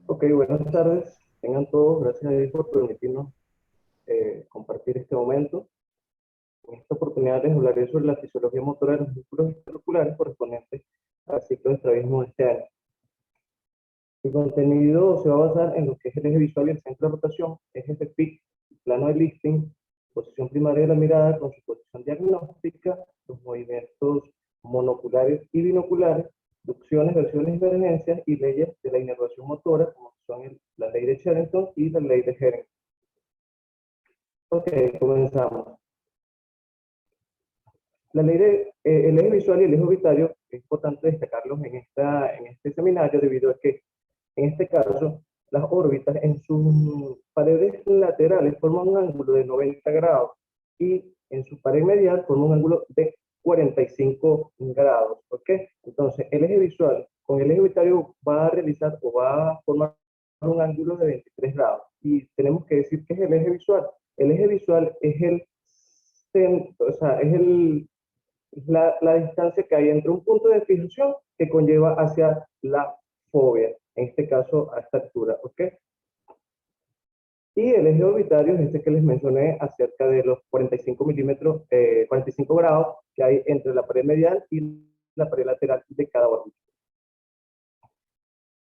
Ok, buenas tardes. Tengan todos, gracias a Dios por permitirnos compartir este momento. En esta oportunidad les hablaré sobre la fisiología motora de los músculos extraoculares correspondientes al ciclo de estrabismo de este año. Mi contenido se va a basar en lo que es el eje visual y el centro de rotación, ejes de Fick, plano de lifting, posición primaria de la mirada con su posición diagnóstica, los movimientos monoculares y binoculares, ducciones, versiones y divergencias y leyes de la inervación motora, como son la ley de Sherrington y la ley de Hering. Ok, comenzamos. La ley el eje visual y el eje orbitario es importante destacarlos en este seminario debido a que en este caso las órbitas en sus paredes laterales forman un ángulo de 90 grados y en su pared medial forman un ángulo de 45 grados. ¿Ok? Entonces el eje visual con el eje orbitario va a realizar o va a formar un ángulo de 23 grados. Y tenemos que decir que es el eje visual. El eje visual es el centro, o sea, es la distancia que hay entre un punto de fijación que conlleva hacia la fobia, en este caso a esta altura, ¿ok? Y el eje orbitario es este que les mencioné acerca de los 45 milímetros, 45 grados que hay entre la pared medial y la pared lateral de cada órbita.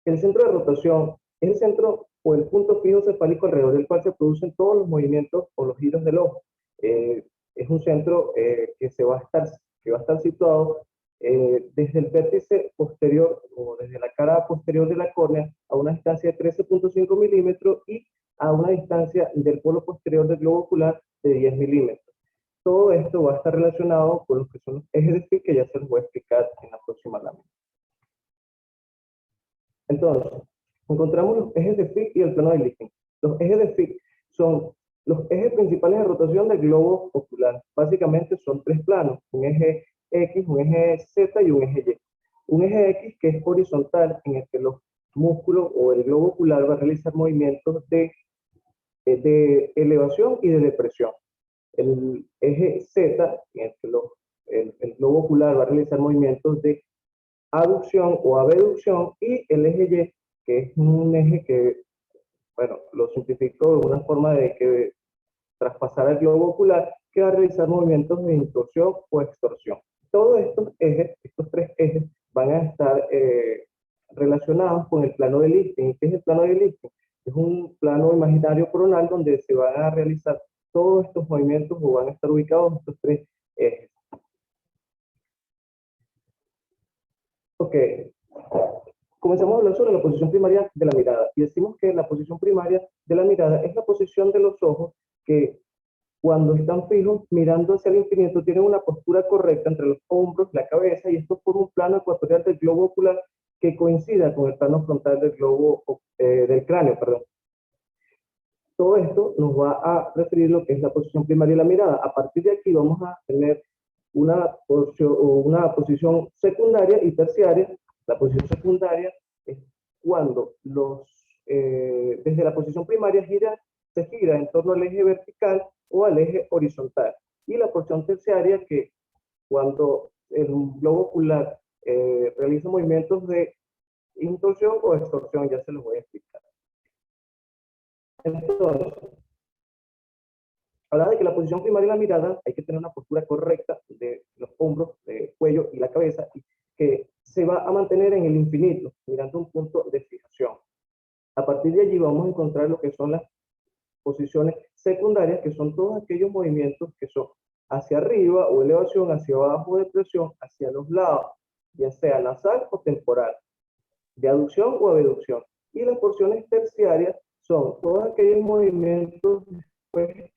El centro de rotación es el centro o el punto fijo cefálico alrededor del cual se producen todos los movimientos o los giros del ojo. Es un centro que va a estar situado desde el vértice posterior o desde la cara posterior de la córnea a una distancia de 13.5 milímetros y a una distancia del polo posterior del globo ocular de 10 milímetros. Todo esto va a estar relacionado con los que son los ejes de Fick, que ya se los voy a explicar en la próxima lámina. Entonces, encontramos los ejes de Fick y el plano de lifting. Los ejes de Fick son los ejes principales de rotación del globo ocular. Básicamente son tres planos, un eje X, un eje Z y un eje Y. Un eje X que es horizontal, en el que los músculos o el globo ocular va a realizar movimientos de elevación y de depresión. El eje Z, en el que el globo ocular va a realizar movimientos de aducción o abducción, y el eje Y, que es un eje que, bueno, lo simplifico de una forma de que traspasar el globo ocular, que va a realizar movimientos de intorsión o extorsión. Todos estos ejes, estos tres ejes, van a estar relacionados con el plano de lifting. ¿Qué es el plano de lifting? Es un plano imaginario coronal donde se van a realizar todos estos movimientos o van a estar ubicados estos tres ejes. Ok, comenzamos a hablar sobre la posición primaria de la mirada y decimos que la posición primaria de la mirada es la posición de los ojos que cuando están fijos mirando hacia el infinito tienen una postura correcta entre los hombros, la cabeza, y esto forma un plano ecuatorial del globo ocular que coincida con el plano frontal del del cráneo, perdón. Todo esto nos va a referir lo que es la posición primaria de la mirada. A partir de aquí vamos a tener una posición secundaria y terciaria. La posición secundaria es cuando desde la posición primaria se gira en torno al eje vertical o al eje horizontal. Y la posición terciaria, que cuando el globo ocular realiza movimientos de intorsión o extorsión, ya se los voy a explicar. Entonces, hablaba de que la posición primaria de la mirada hay que tener una postura correcta de los hombros, del cuello y la cabeza, y que se va a mantener en el infinito, mirando un punto de fijación. A partir de allí vamos a encontrar lo que son las posiciones secundarias, que son todos aquellos movimientos que son hacia arriba o elevación, hacia abajo depresión, hacia los lados, ya sea nasal o temporal, de aducción o abducción. Y las porciones terciarias son todos aquellos movimientos pues,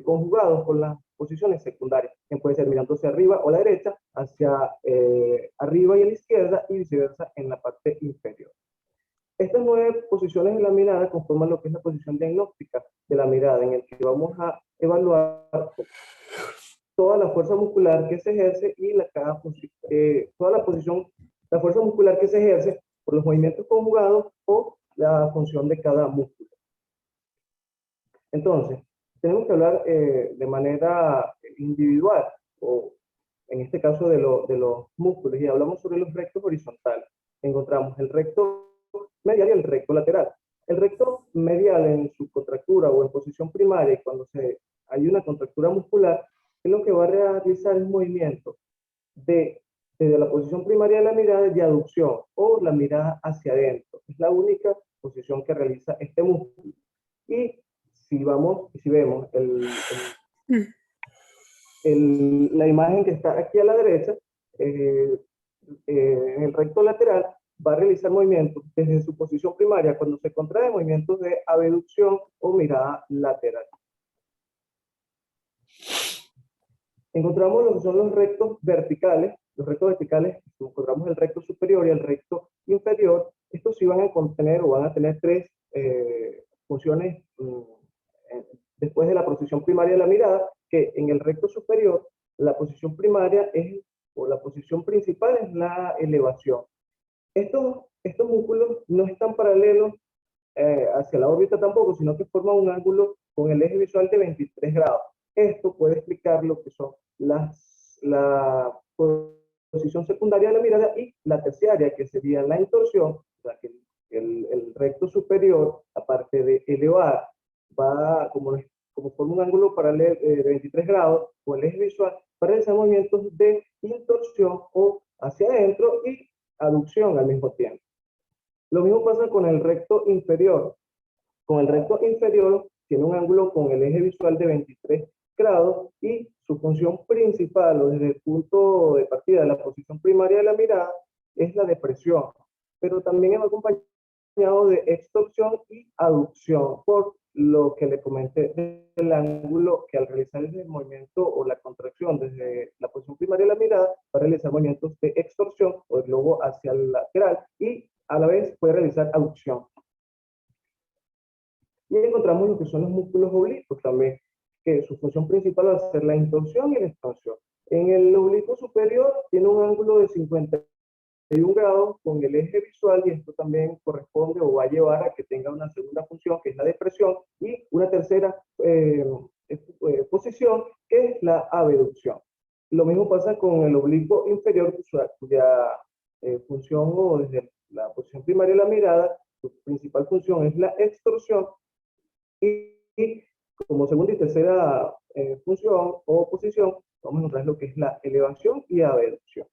conjugados con las posiciones secundarias, que puede ser mirando hacia arriba o a la derecha, hacia arriba y a la izquierda, y viceversa en la parte inferior. Estas 9 posiciones de la mirada conforman lo que es la posición diagnóstica de la mirada, en el que vamos a evaluar toda la fuerza muscular que se ejerce y la fuerza muscular que se ejerce por los movimientos conjugados o la función de cada músculo. Entonces, tenemos que hablar de manera individual, o en este caso de los músculos, y hablamos sobre los rectos horizontales. encontramos el recto medial y el recto lateral. El recto medial en su contractura o en posición primaria, cuando hay una contractura muscular, es lo que va a realizar el movimiento desde la posición primaria de la mirada de aducción o la mirada hacia adentro. Es la única posición que realiza este músculo. Y si vemos la imagen que está aquí a la derecha, en el recto lateral va a realizar movimientos desde su posición primaria cuando se contrae, movimientos de abducción o mirada lateral. Encontramos lo que son los rectos verticales. Los rectos verticales, encontramos el recto superior y el recto inferior. Estos sí van a contener o van a tener tres funciones después de la posición primaria de la mirada, que en el recto superior la posición primaria o la posición principal es la elevación. Estos músculos no están paralelos hacia la órbita tampoco, sino que forman un ángulo con el eje visual de 23 grados. Esto puede explicar lo que son la posición secundaria de la mirada y la terciaria, que sería la intorsión, o sea, que el recto superior, aparte de elevar, va como forma un ángulo paralelo de 23 grados con el eje visual para realizar movimientos de intorsión o hacia adentro y aducción al mismo tiempo. Lo mismo pasa con el recto inferior. Con el recto inferior tiene un ángulo con el eje visual de 23 grados y su función principal o desde el punto de partida de la posición primaria de la mirada es la depresión, pero también es acompañado de extorsión y aducción, por lo que le comenté del ángulo que al realizar el movimiento o la contracción desde la posición primaria de la mirada va a realizar movimientos de extorsión o el globo hacia el lateral y a la vez puede realizar aducción. Y encontramos lo que son los músculos oblicuos también, que su función principal va a ser la intorsión y la expansión. En el oblicuo superior tiene un ángulo de 51 grados con el eje visual y esto también corresponde o va a llevar a que tenga una segunda función que es la depresión y una tercera posición que es la abducción. Lo mismo pasa con el oblicuo inferior cuya función o desde la posición primaria de la mirada, su principal función es la extorsión y como segunda y tercera función o posición vamos a encontrar lo que es la elevación y abducción.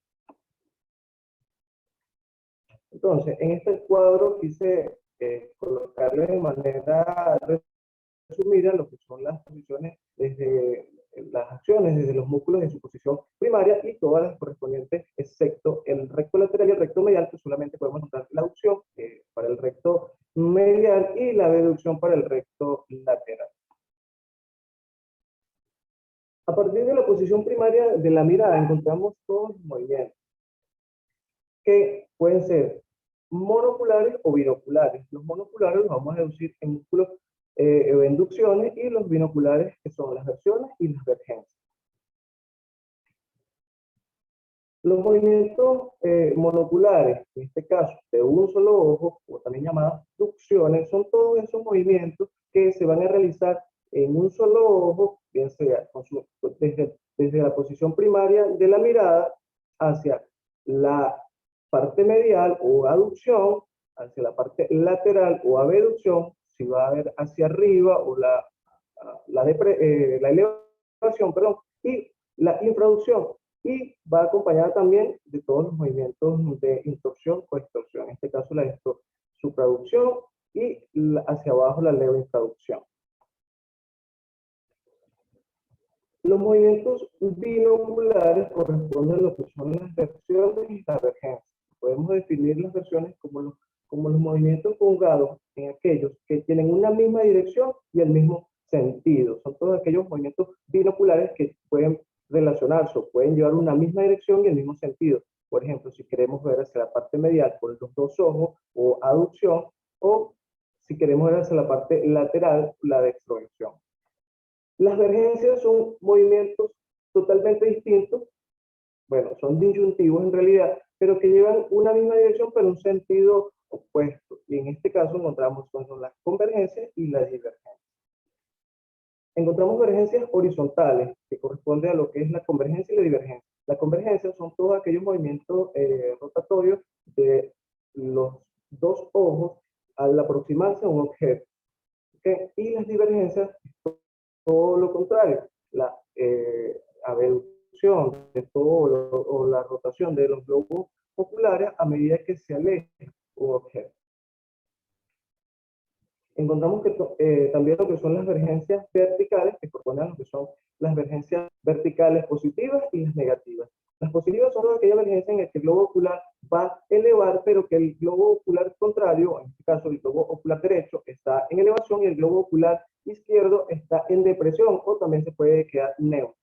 Entonces, en este cuadro quise colocarles de manera resumida lo que son las posiciones desde las acciones, desde los músculos en su posición primaria y todas las correspondientes, excepto el recto lateral y el recto medial, que solamente podemos encontrar la aducción para el recto medial y la abducción para el recto lateral. A partir de la posición primaria de la mirada encontramos todos los movimientos que pueden ser monoculares o binoculares. Los monoculares los vamos a deducir en músculos o inducciones y los binoculares que son las versiones y las vergencias. Los movimientos monoculares, en este caso de un solo ojo, o también llamadas ducciones, son todos esos movimientos que se van a realizar en un solo ojo, bien sea desde la posición primaria de la mirada hacia la parte medial o aducción, hacia la parte lateral o abducción, si va a ver hacia arriba o la elevación, perdón, y la infraducción. Y va acompañada también de todos los movimientos de intorsión o extorsión, en este caso la supraducción y hacia abajo la levoinfraducción. Los movimientos binoculares corresponden a lo que son las versiones y las vergencias. Podemos definir las versiones como los movimientos conjugados en aquellos que tienen una misma dirección y el mismo sentido. Son todos aquellos movimientos binoculares que pueden relacionarse o pueden llevar una misma dirección y el mismo sentido. Por ejemplo, si queremos ver hacia la parte medial con los dos ojos o aducción, o si queremos ver hacia la parte lateral, la de extroversión. Las vergencias son movimientos totalmente distintos, bueno, son disyuntivos en realidad, pero que llevan una misma dirección pero un sentido opuesto. Y en este caso encontramos son las convergencias y las divergencias. Encontramos vergencias horizontales, que corresponden a lo que es la convergencia y la divergencia. La convergencia son todos aquellos movimientos rotatorios los dos ojos al aproximarse a un objeto. ¿Okay? Y las divergencias, todo lo contrario, la abducción de todo o la rotación de los globos oculares a medida que se aleja un objeto. Encontramos que también lo que son las divergencias verticales, que proponen lo que son las divergencias verticales positivas y las negativas. Las positivas son aquellas divergencias en las que el globo ocular va a elevar, pero que el globo ocular contrario, en este caso el globo ocular derecho, está en elevación y el globo ocular izquierdo está en depresión, o también se puede quedar neutro.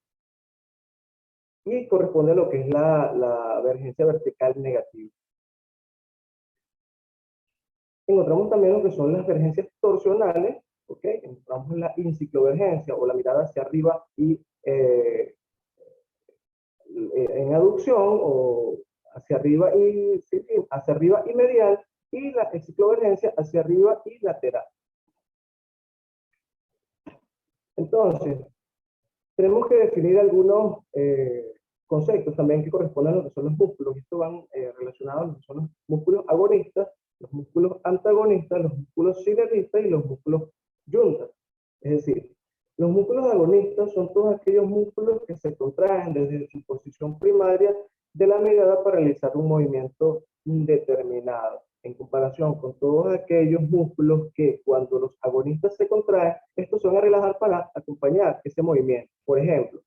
Y corresponde a lo que es la divergencia vertical negativa. Encontramos también lo que son las divergencias torsionales, ¿ok? Encontramos la inciclovergencia o la mirada hacia arriba y en aducción o hacia arriba y, sí, hacia arriba y medial, y la exciclovergencia hacia arriba y lateral. Entonces, tenemos que definir algunos conceptos también que corresponden a lo que son los músculos. Estos van relacionados a lo que son los músculos agonistas, los músculos antagonistas, los músculos sinergistas y los músculos yuntas. Es decir, los músculos agonistas son todos aquellos músculos que se contraen desde su posición primaria de la mirada para realizar un movimiento determinado, en comparación con todos aquellos músculos que cuando los agonistas se contraen, estos se van a relajar para acompañar ese movimiento. Por ejemplo,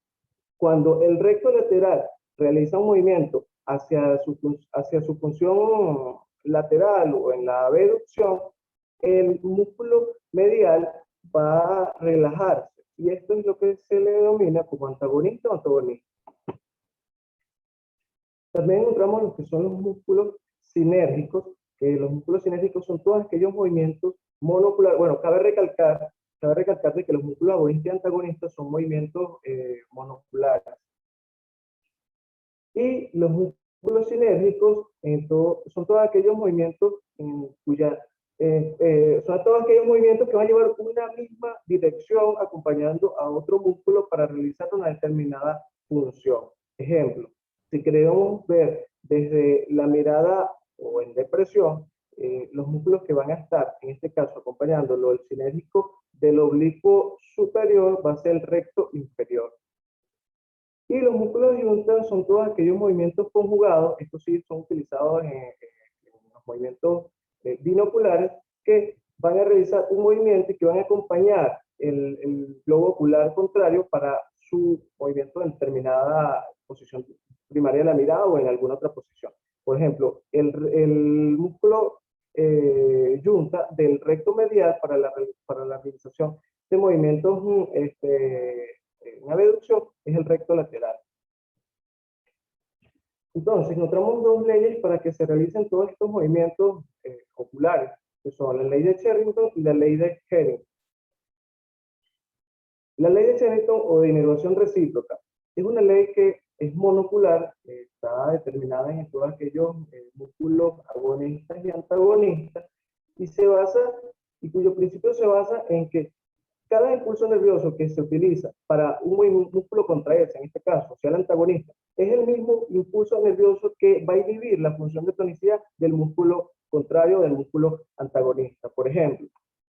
cuando el recto lateral realiza un movimiento hacia su función lateral o en la abducción, el músculo medial va a relajarse. Y esto es lo que se le denomina como antagonista o antagonista. También encontramos lo que son los músculos sinérgicos, que los músculos sinérgicos son todos aquellos movimientos monoculares. Bueno, cabe recalcar de que los músculos agonistas y antagonistas son movimientos monoculares. Y los músculos sinérgicos son todos aquellos movimientos son todos aquellos movimientos que van a llevar una misma dirección acompañando a otro músculo para realizar una determinada función. Ejemplo, si queremos ver desde la mirada o en depresión, los músculos que van a estar, en este caso, acompañándolo, el sinérgico del oblicuo superior va a ser el recto inferior. Y los músculos yuntas son todos aquellos movimientos conjugados, estos sí son utilizados en los movimientos binoculares, que van a realizar un movimiento y que van a acompañar el globo ocular contrario para su movimiento en determinada posición primaria de la mirada o en alguna otra posición. Por ejemplo, el músculo yunta del recto medial para la realización de movimientos en abducción es el recto lateral. Entonces, encontramos dos leyes para que se realicen todos estos movimientos oculares, que son la ley de Sherrington y la ley de Herring. La ley de Sherrington o de inervación recíproca es una ley que es monocular, está determinada en todos aquellos músculos agonistas y antagonistas, y cuyo principio se basa en que cada impulso nervioso que se utiliza para un músculo contraerse, en este caso, sea el antagonista, es el mismo impulso nervioso que va a inhibir la función de tonicidad del músculo contrario del músculo antagonista. Por ejemplo,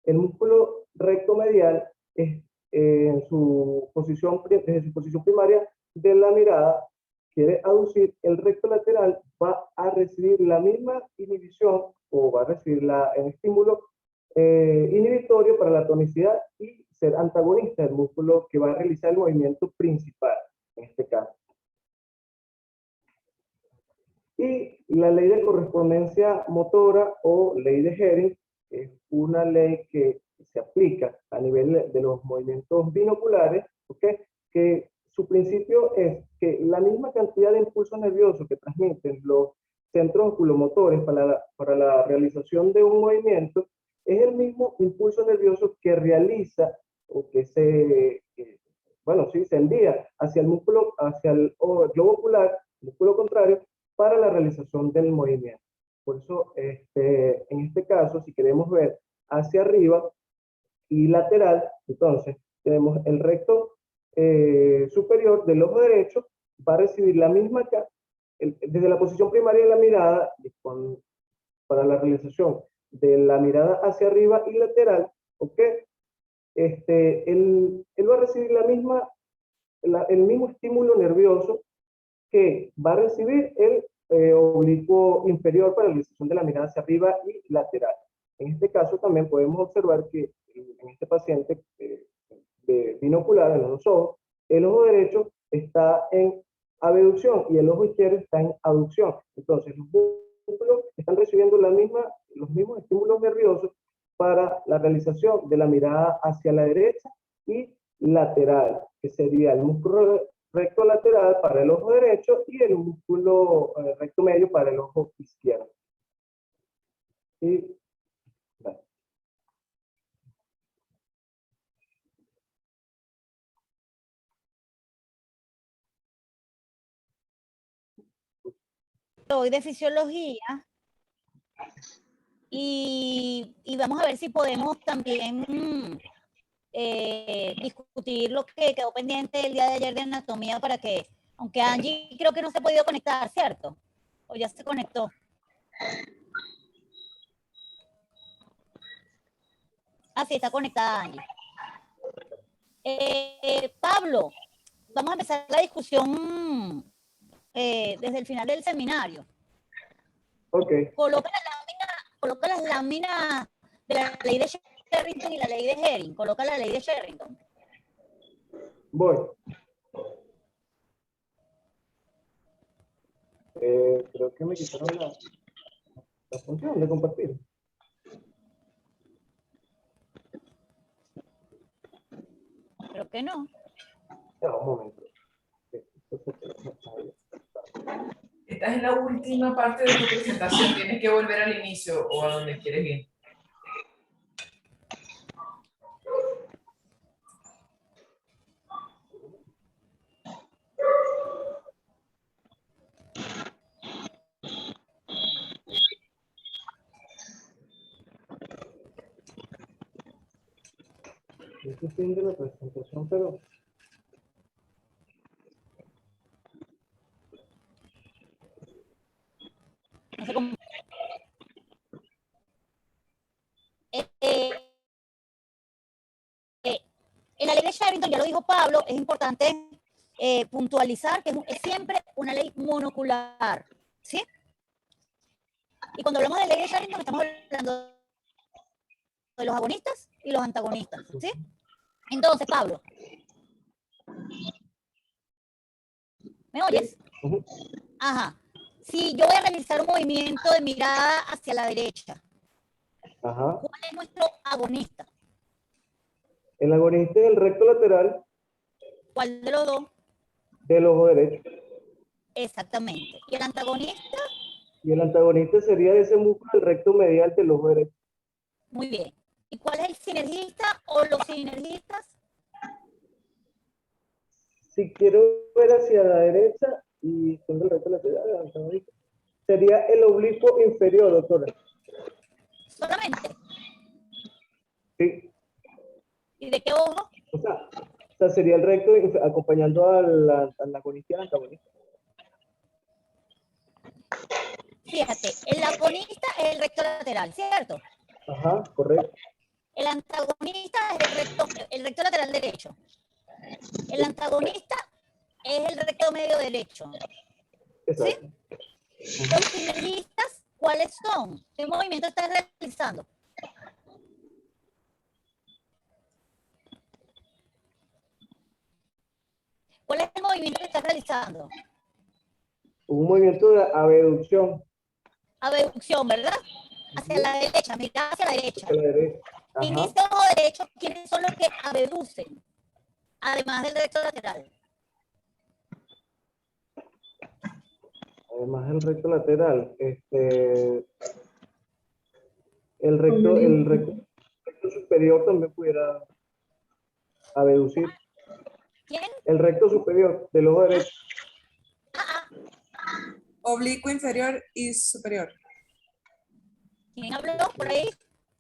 el músculo recto medial es, desde su posición primaria de la mirada, quiere aducir, el recto lateral va a recibir la misma inhibición o va a recibir el estímulo inhibitorio para la tonicidad y ser antagonista del músculo que va a realizar el movimiento principal, en este caso. Y la ley de correspondencia motora o ley de Herring es una ley que se aplica a nivel de los movimientos binoculares, ¿okay? Que su principio es que la misma cantidad de impulsos nerviosos que transmiten los centros oculomotores para la realización de un movimiento es el mismo impulso nervioso que realiza o que se envía hacia el músculo, hacia el globo ocular, el músculo contrario, para la realización del movimiento. Por eso, en este caso, si queremos ver hacia arriba y lateral, entonces tenemos el recto superior del ojo derecho, va a recibir la misma, desde la posición primaria de la mirada, para la realización de la mirada hacia arriba y lateral, ¿ok? Él va a recibir el mismo estímulo nervioso que va a recibir el oblicuo inferior para la realización de la mirada hacia arriba y lateral. En este caso también podemos observar que en este paciente de binocular en los dos ojos, el ojo derecho está en abducción y el ojo izquierdo está en aducción. Entonces, los músculos están recibiendo los mismos estímulos nerviosos para la realización de la mirada hacia la derecha y lateral, que sería el músculo recto lateral para el ojo derecho y el músculo recto medio para el ojo izquierdo. Y, vale. Hoy de fisiología y vamos a ver si podemos también discutir lo que quedó pendiente el día de ayer de anatomía para que, aunque Angie creo que no se ha podido conectar, ¿cierto? O ya se conectó. Ah, sí, está conectada Angie. Pablo, vamos a empezar la discusión desde el final del seminario. Ok. Coloca las láminas de la ley de Sherrington y la ley de Herring. Coloca la ley de Sherrington. Voy. Creo que me quitaron la función de compartir. Creo que no. Ya, un momento. Estás en la última parte de tu presentación. Tienes que volver al inicio o a donde quieres ir. Este fin de la presentación, pero No sé cómo. En la ley de Sherrington, ya lo dijo Pablo, es importante puntualizar que es siempre una ley monocular, ¿sí? Y cuando hablamos de ley de Sherrington, estamos hablando de los agonistas y los antagonistas, ¿sí? Entonces, Pablo, ¿me oyes? Ajá. Si yo voy a realizar un movimiento de mirada hacia la derecha, ajá. ¿cuál es nuestro agonista? El agonista es el recto lateral ¿Cuál de los dos? del ojo derecho. Exactamente. ¿Y el antagonista? Y el antagonista sería ese músculo del recto medial del ojo derecho. Muy bien. ¿Y cuál es el sinergista o los sinergistas? Si quiero ver hacia la derecha y tengo el recto lateral, el antagonista, sería el oblicuo inferior, doctora. Solamente. Sí. ¿Y de qué ojo? O sea, sería el recto acompañando al agonista y al antagonista. Fíjate, el agonista es el recto lateral, ¿cierto? Ajá, correcto. El antagonista es el recto lateral derecho. El antagonista es el recto medio derecho. Exacto. ¿Sí? Los sinergistas, ¿cuáles son? ¿Qué movimiento estás realizando? ¿Cuál es el movimiento que estás realizando? Un movimiento de abducción. Abducción, ¿verdad? Hacia la derecha, mirada hacia la derecha. Hacia la derecha. En Ajá. este ojo derecho, ¿quiénes son los que abducen? Además del recto lateral. Además del recto lateral, el recto superior también pudiera abducir. ¿Quién? El recto superior del ojo derecho. Oblicuo inferior y superior. ¿Quién habló por ahí?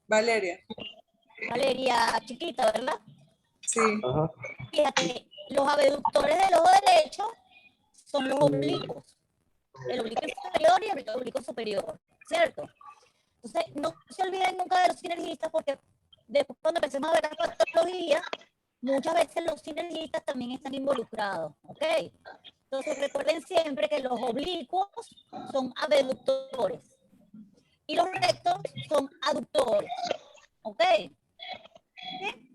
Valeria. Valeria chiquita, ¿verdad? Sí. Ajá. Fíjate, los abductores del ojo derecho son los oblicuos. El oblicuo inferior y el oblicuo superior, ¿cierto? Entonces, no se olviden nunca de los sinergistas, porque después cuando empecemos a ver las patologías, muchas veces los sinergistas también están involucrados, ¿ok? Entonces, recuerden siempre que los oblicuos son abductores y los rectos son aductores, ¿ok? ¿Sí?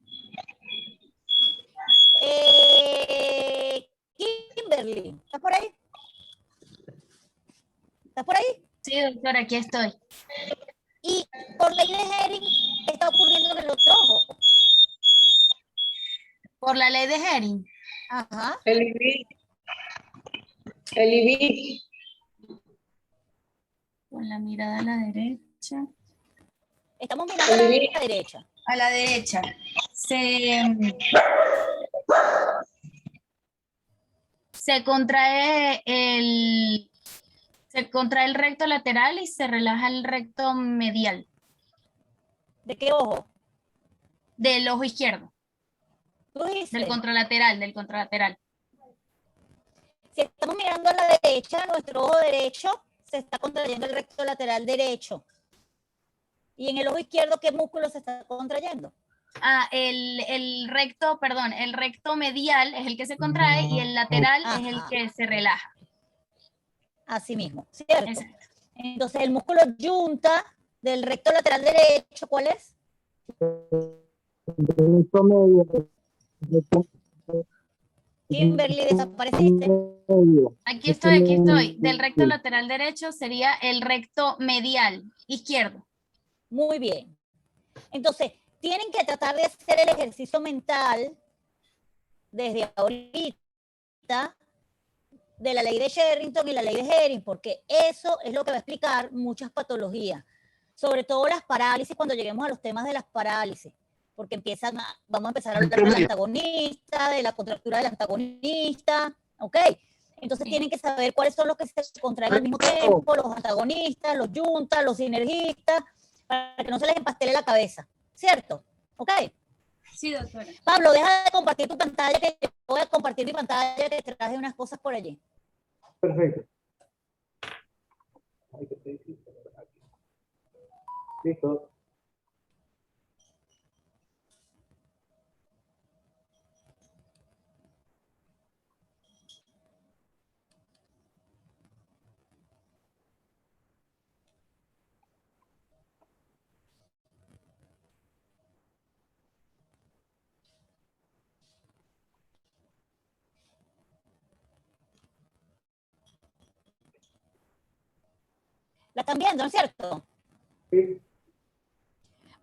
Kimberly, ¿estás por ahí? ¿Estás por ahí? Sí, doctora, aquí estoy. Y por ley de Hering, ¿qué está ocurriendo en el otro ojo? Por la ley de Hering. Ajá. El IBI. El IBI. Con la mirada a la derecha. Estamos mirando a la derecha. A la derecha. Se contrae el recto lateral y se relaja el recto medial ¿De qué ojo? del ojo izquierdo, Tú dices, del contralateral. si estamos mirando a la derecha, nuestro ojo derecho se está contrayendo el recto lateral derecho. Y en el ojo izquierdo, ¿qué músculo se está contrayendo? Ah, el recto medial es el que se contrae y el lateral es el Ajá. que se relaja. Así mismo, ¿cierto? Exacto. Entonces, el músculo yunta del recto lateral derecho, ¿cuál es? Kimberly, desapareciste. Aquí estoy. Del recto lateral derecho sería el recto medial izquierdo. Muy bien. Entonces, tienen que tratar de hacer el ejercicio mental desde ahorita de la ley de Sherrington y la ley de Hering, porque eso es lo que va a explicar muchas patologías, sobre todo las parálisis cuando lleguemos a los temas de las parálisis, porque vamos a empezar a hablar del antagonista, de la contractura del antagonista, ¿ok? Entonces tienen que saber cuáles son los que se contraen al mismo tiempo, los antagonistas, los yuntas, los sinergistas, para que no se les empastele la cabeza, ¿cierto? ¿Ok? Sí, doctora. Pablo, deja de compartir tu pantalla, que yo voy a compartir mi pantalla, que te traje unas cosas por allí. Perfecto. Listo. ¿La están viendo, no es cierto? Sí.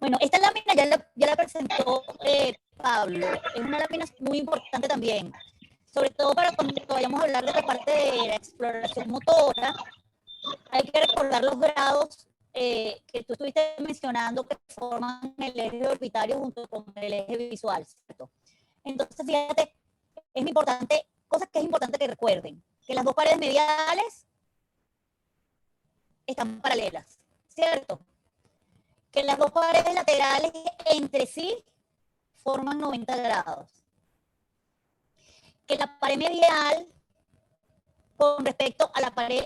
Bueno, esta lámina ya la presentó Pablo. Es una lámina muy importante también, sobre todo para cuando vayamos a hablar de la parte de la exploración motora. Hay que recordar los grados que tú estuviste mencionando que forman el eje orbitario junto con el eje visual, ¿cierto? Entonces, fíjate, es importante, cosas que es importante que recuerden, que las dos paredes mediales están paralelas, ¿cierto? Que las dos paredes laterales entre sí forman 90 grados. Que la pared medial con respecto a la pared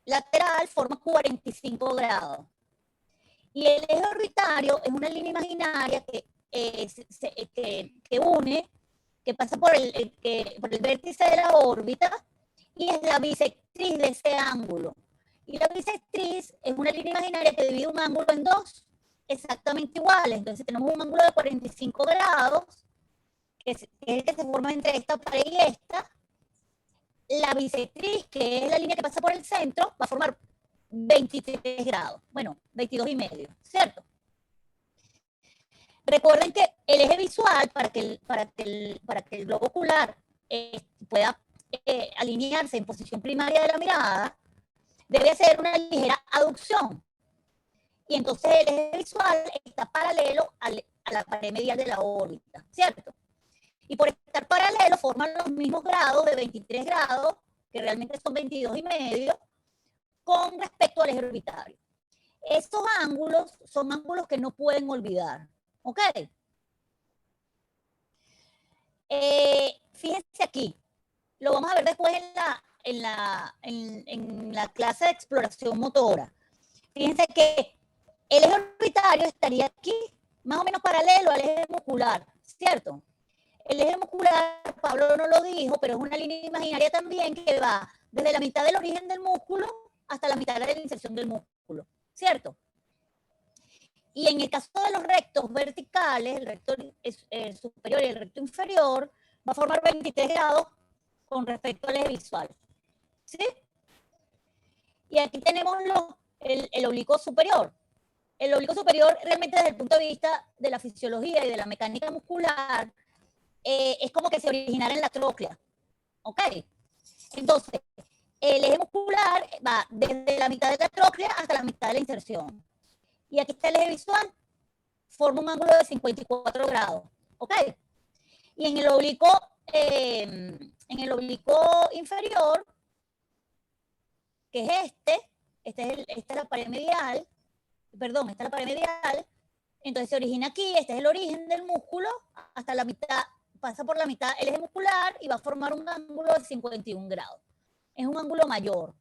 lateral forma 45 grados. Y el eje orbitario es una línea imaginaria que une, que pasa por el vértice de la órbita y es la bisectriz de ese ángulo. Y la bisectriz es una línea imaginaria que divide un ángulo en dos exactamente iguales. Entonces tenemos un ángulo de 45 grados, que es el que se forma entre esta pared y esta. La bisectriz, que es la línea que pasa por el centro, va a formar 23 grados. Bueno, 22 y medio, ¿cierto? Recuerden que el eje visual, para que el globo ocular pueda alinearse en posición primaria de la mirada, debe hacer una ligera aducción. Y entonces el eje visual está paralelo a la pared medial de la órbita, ¿cierto? Y por estar paralelo forman los mismos grados de 23 grados, que realmente son 22 y medio, con respecto al eje orbitario. Estos ángulos son ángulos que no pueden olvidar, ¿ok? Fíjense aquí, lo vamos a ver después en la clase de exploración motora. Fíjense que el eje orbitario estaría aquí, más o menos paralelo al eje muscular, ¿cierto? El eje muscular, Pablo no lo dijo, pero es una línea imaginaria también que va desde la mitad del origen del músculo hasta la mitad de la inserción del músculo, ¿cierto? Y en el caso de los rectos verticales, el recto superior y el recto inferior, va a formar 23 grados con respecto al eje visual, ¿sí? Y aquí tenemos el oblicuo superior. El oblicuo superior realmente desde el punto de vista de la fisiología y de la mecánica muscular, es como que se originara en la tróclea, ¿ok? Entonces, el eje muscular va desde la mitad de la tróclea hasta la mitad de la inserción. Y aquí está el eje visual, forma un ángulo de 54 grados, ¿ok? Y en el oblicuo inferior, que es esta es la pared medial, perdón, esta es la pared medial, entonces se origina aquí, este es el origen del músculo, hasta la mitad, pasa por la mitad el eje muscular y va a formar un ángulo de 51 grados. Es un ángulo mayor.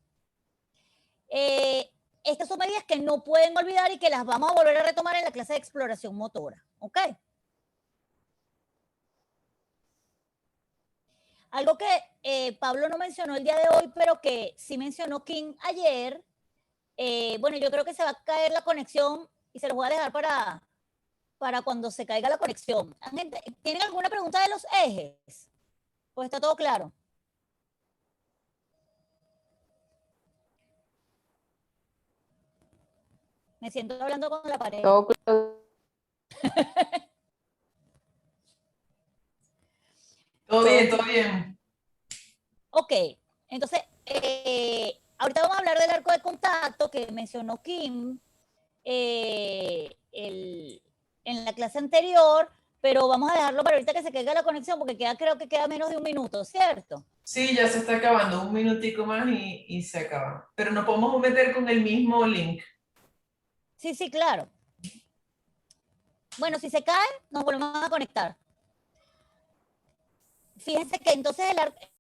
Estas son medidas que no pueden olvidar y que las vamos a volver a retomar en la clase de exploración motora, ¿ok? Algo que Pablo no mencionó el día de hoy, pero que sí mencionó Kim ayer, bueno, yo creo que se va a caer la conexión y se los voy a dejar para cuando se caiga la conexión. ¿Tienen alguna pregunta de los ejes? Pues está todo claro. Me siento hablando con la pared. Todo claro. Todo bien, todo bien. Ok, entonces, ahorita vamos a hablar del arco de contacto que mencionó Kim en la clase anterior, pero vamos a dejarlo para ahorita que se caiga la conexión porque creo que queda menos de un minuto, ¿cierto? Sí, ya se está acabando, un minutico más y se acaba. Pero nos podemos meter con el mismo link. Sí, sí, claro. Bueno, si se cae, nos volvemos a conectar. Fíjense que entonces